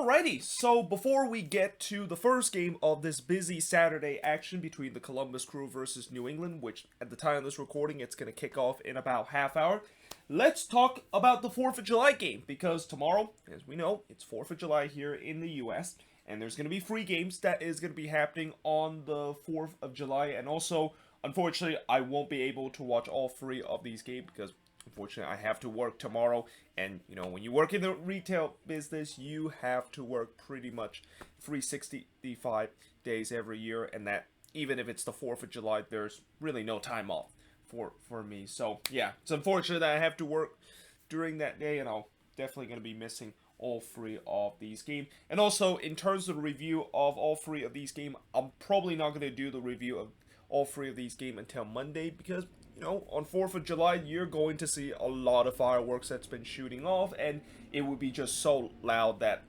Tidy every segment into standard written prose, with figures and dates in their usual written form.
Alrighty, so before we get to the first game of this busy Saturday action between the Columbus Crew versus New England, which at the time of this recording it's going to kick off in about half hour, let's talk about the 4th of July game, because tomorrow, as we know, it's 4th of July here in the US, and there's going to be free games that is going to be happening on the 4th of July, and also, unfortunately, I won't be able to watch all three of these games because unfortunately, I have to work tomorrow, and when you work in the retail business, you have to work pretty much 365 days every year, and that even if it's the 4th of July, there's really no time off for me. So yeah, it's unfortunate that I have to work during that day, and I'll definitely going to be missing all three of these games. And also, in terms of the review of all three of these games, I'm probably not going to do the review of all three of these games until Monday, because on 4th of July, you're going to see a lot of fireworks that's been shooting off, and it would be just so loud that,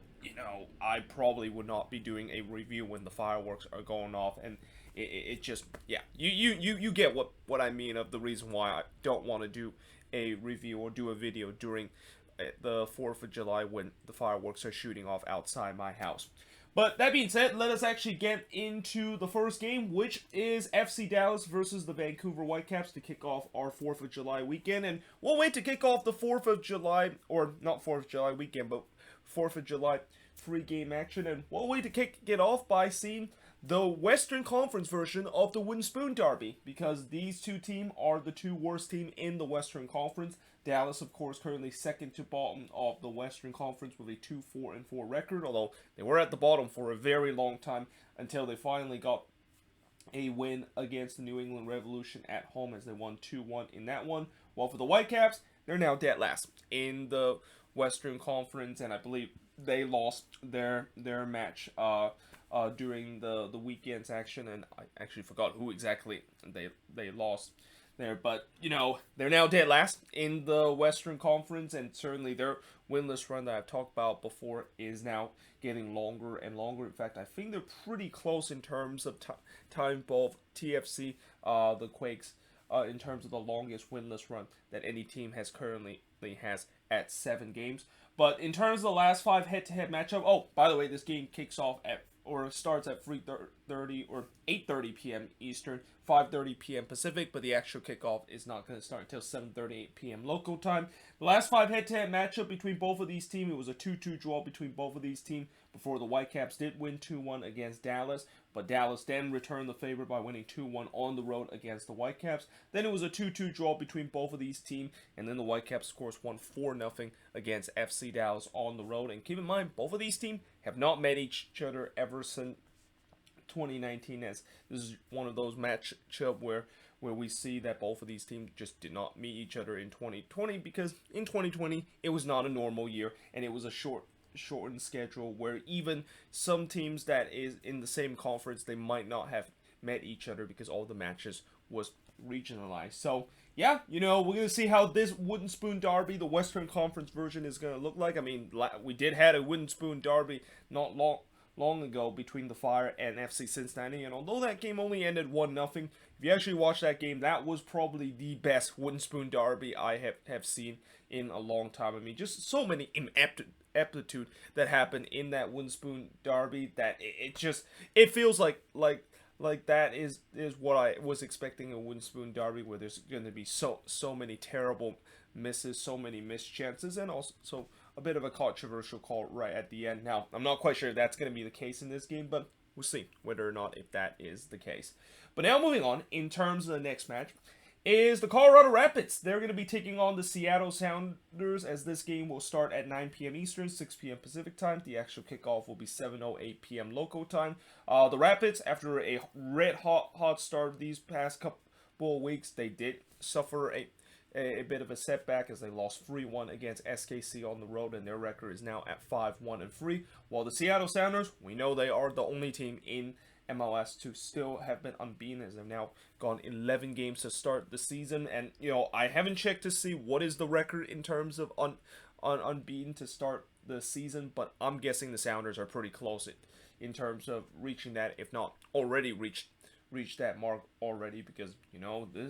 I probably would not be doing a review when the fireworks are going off, and it just, yeah, you get what I mean of the reason why I don't want to do a review or do a video during the 4th of July when the fireworks are shooting off outside my house. But that being said, let us actually get into the first game, which is FC Dallas versus the Vancouver Whitecaps to kick off our 4th of July weekend. And we'll wait to kick off the 4th of July, or not 4th of July weekend, but 4th of July free game action. And we'll wait to kick it off by seeing the Western Conference version of the Wooden Spoon Derby, because these two teams are the two worst teams in the Western Conference. Dallas, of course, currently second to bottom of the Western Conference with a 2-4-4 record, although they were at the bottom for a very long time until they finally got a win against the New England Revolution at home as they won 2-1 in that one. While for the Whitecaps, they're now dead last in the Western Conference, and I believe they lost their match during the weekend's action, and I actually forgot who exactly they lost there, but they're now dead last in the Western Conference, and certainly their winless run that I've talked about before is now getting longer and longer. In fact, I think they're pretty close in terms of time, both TFC, the Quakes, in terms of the longest winless run that any team has currently has at 7 games. But in terms of the last 5 head-to-head matchup, oh, by the way, this game kicks off starts at 3:30 or 8:30 p.m. Eastern, 5:30 p.m. Pacific, but the actual kickoff is not going to start until 7:38 p.m. local time. The last 5 head-to-head matchup between both of these teams, it was a 2-2 draw between both of these teams before the Whitecaps did win 2-1 against Dallas, but Dallas then returned the favor by winning 2-1 on the road against the Whitecaps. Then it was a 2-2 draw between both of these teams, and then the Whitecaps, of course, won 4-0 against FC Dallas on the road. And keep in mind, both of these teams have not met each other ever since 2019, as this is one of those matchups where we see that both of these teams just did not meet each other in 2020, because in 2020 it was not a normal year, and it was a shortened schedule where even some teams that is in the same conference, they might not have met each other because all the matches was regionalized. So yeah, we're going to see how this Wooden Spoon Derby, the Western Conference version, is going to look like. I mean, we did had a Wooden Spoon Derby not long ago between the Fire and FC Cincinnati, and although that game only ended 1-0, if you actually watch that game, that was probably the best Wooden Spoon Derby I have seen in a long time. I mean, just so many ineptitude that happened in that Wooden Spoon Derby that it feels like that is what I was expecting, a Wooden Spoon Derby, where there's going to be so many terrible misses, so many missed chances, and also a bit of a controversial call right at the end. Now, I'm not quite sure if that's going to be the case in this game, but we'll see whether or not if that is the case. But now moving on, in terms of the next match, is the Colorado Rapids. They're going to be taking on the Seattle Sounders, as this game will start at 9 p.m. Eastern, 6 p.m. Pacific time. The actual kickoff will be 7:08 p.m. local time. The Rapids, after a red hot start these past couple of weeks, they did suffer a bit of a setback as they lost 3-1 against SKC on the road, and their record is now at 5-1-3. While the Seattle Sounders, we know they are the only team in MLS to still have been unbeaten, as they've now gone 11 games to start the season. And I haven't checked to see what is the record in terms of unbeaten to start the season, but I'm guessing the Sounders are pretty close in terms of reaching that, if not already reached that mark already, because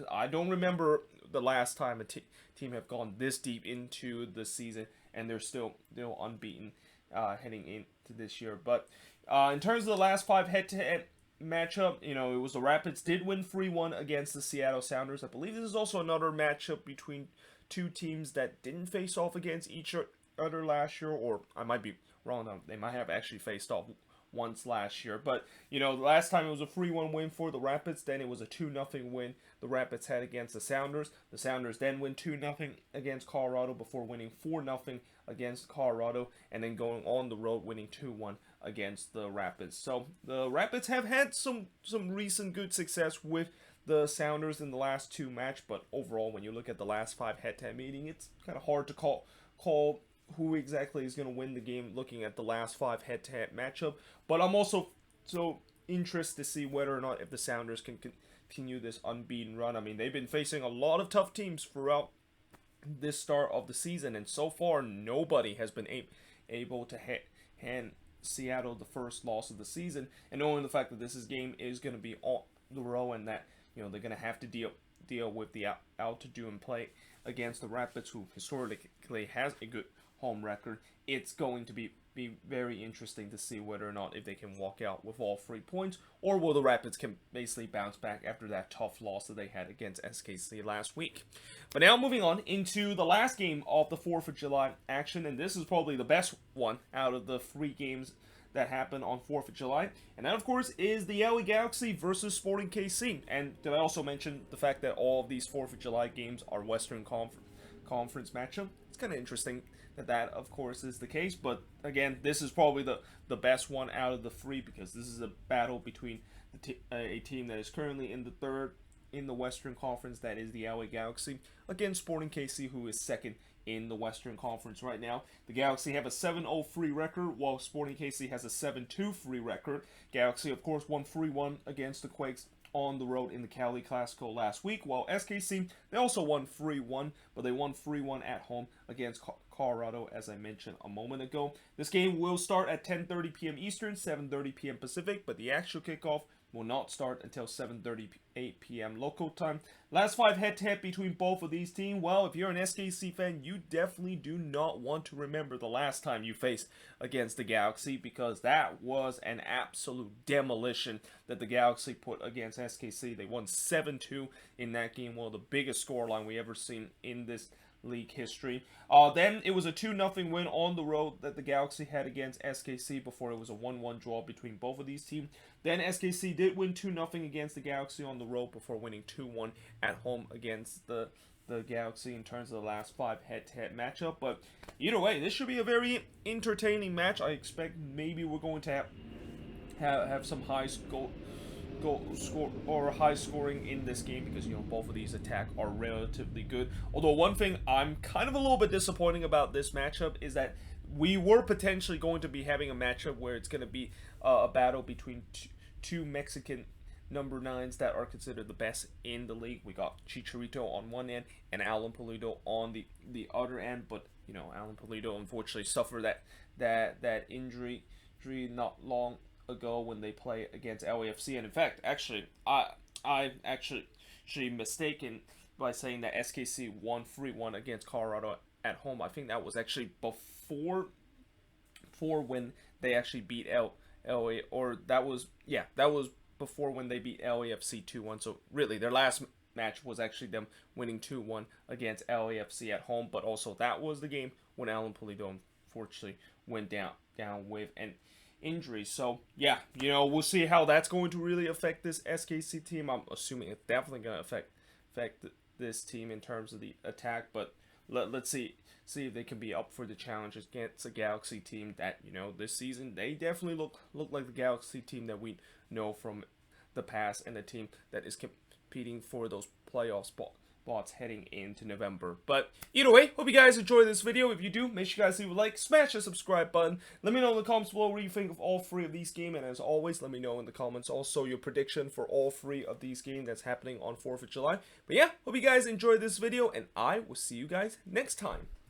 I don't remember the last time a team have gone this deep into the season and they're still unbeaten heading into this year. But in terms of the last 5 head-to-head matchup, it was the Rapids did win 3-1 against the Seattle Sounders. I believe this is also another matchup between two teams that didn't face off against each other last year, or I might be wrong. They might have actually faced off once last year. But, the last time it was a 3-1 win for the Rapids. Then it was a 2-0 win the Rapids had against the Sounders. The Sounders then win 2-0 against Colorado before winning 4-0 against Colorado. And then going on the road winning 2-1 against the Rapids. So the Rapids have had some recent good success with the Sounders in the last 2 matches. But overall, when you look at the last 5 head-to-head meeting, it's kind of hard to call who exactly is going to win the game looking at the last 5 head-to-head matchup. But I'm also so interested to see whether or not if the Sounders can continue this unbeaten run. I mean, they've been facing a lot of tough teams throughout this start of the season, and so far nobody has been able to hand Seattle the first loss of the season. And knowing the fact that this game is going to be on the road, and that they're going to have to deal with the altitude and play against the Rapids, who historically has a good home record, it's going to be very interesting to see whether or not if they can walk out with all 3 points, or will the Rapids can basically bounce back after that tough loss that they had against SKC last week. But now moving on into the last game of the 4th of July action, and this is probably the best one out of the 3 games that happened on 4th of July, and that of course is the LA Galaxy versus Sporting KC. And did I also mention the fact that all of these 4th of July games are Western Conference matchup? It's kind of interesting that of course is the case, but again, this is probably the best one out of the 3, because this is a battle between a team that is currently in the 3rd in the Western Conference, that is the LA Galaxy, against Sporting KC, who is 2nd in the Western Conference right now. The Galaxy have a 7-0-3 record, while Sporting KC has a 7-2-3 record. Galaxy, of course, won 3-1 against the Quakes on the road in the Cali Clasico last week, while SKC, they also won 3-1, but they won 3-1 at home against Colorado, as I mentioned a moment ago. This game will start at 10:30 p.m. Eastern, 7:30 p.m. Pacific, but the actual kickoff will not start until 7:38 p.m. local time. Last 5 head-to-head between both of these teams. Well, if you're an SKC fan, you definitely do not want to remember the last time you faced against the Galaxy, because that was an absolute demolition that the Galaxy put against SKC. They won 7-2 in that game, one of the biggest scoreline we ever seen in this league history. Then it was a 2-0 win on the road that the Galaxy had against SKC before it was a 1-1 draw between both of these teams. Then SKC did win 2-0 against the Galaxy on the road before winning 2-1 at home against the Galaxy in terms of the last 5 head-to-head matchup. But either way, this should be a very entertaining match. I expect maybe we're going to have some high scoring in this game, because both of these attacks are relatively good. Although one thing I'm kind of a little bit disappointing about this matchup is that we were potentially going to be having a matchup where it's going to be a battle between two Mexican number 9s that are considered the best in the league. We got Chicharito on one end and Alan Pulido on the other end, but Alan Pulido unfortunately suffered that injury not long ago when they play against LAFC. And in fact, actually, I actually mistaken by saying that SKC won 3-1 against Colorado at home. I think that was actually before when they actually beat LA, or that was before when they beat LAFC 2-1. So really, their last match was actually them winning 2-1 against LAFC at home. But also that was the game when Alan Pulido unfortunately went down with an injury. So yeah, we'll see how that's going to really affect this SKC team. I'm assuming it's definitely going to affect this team in terms of the attack, but let's see if they can be up for the challenge against a Galaxy team that this season they definitely look like the Galaxy team that we know from the past, and a team that is competing for those playoff spots heading into November. But either way, hope you guys enjoy this video. If you do, make sure you guys leave a like, smash the subscribe button. Let me know in the comments below what you think of all 3 of these games, and as always, let me know in the comments also your prediction for all 3 of these games that's happening on 4th of July. But yeah, hope you guys enjoyed this video, and I will see you guys next time.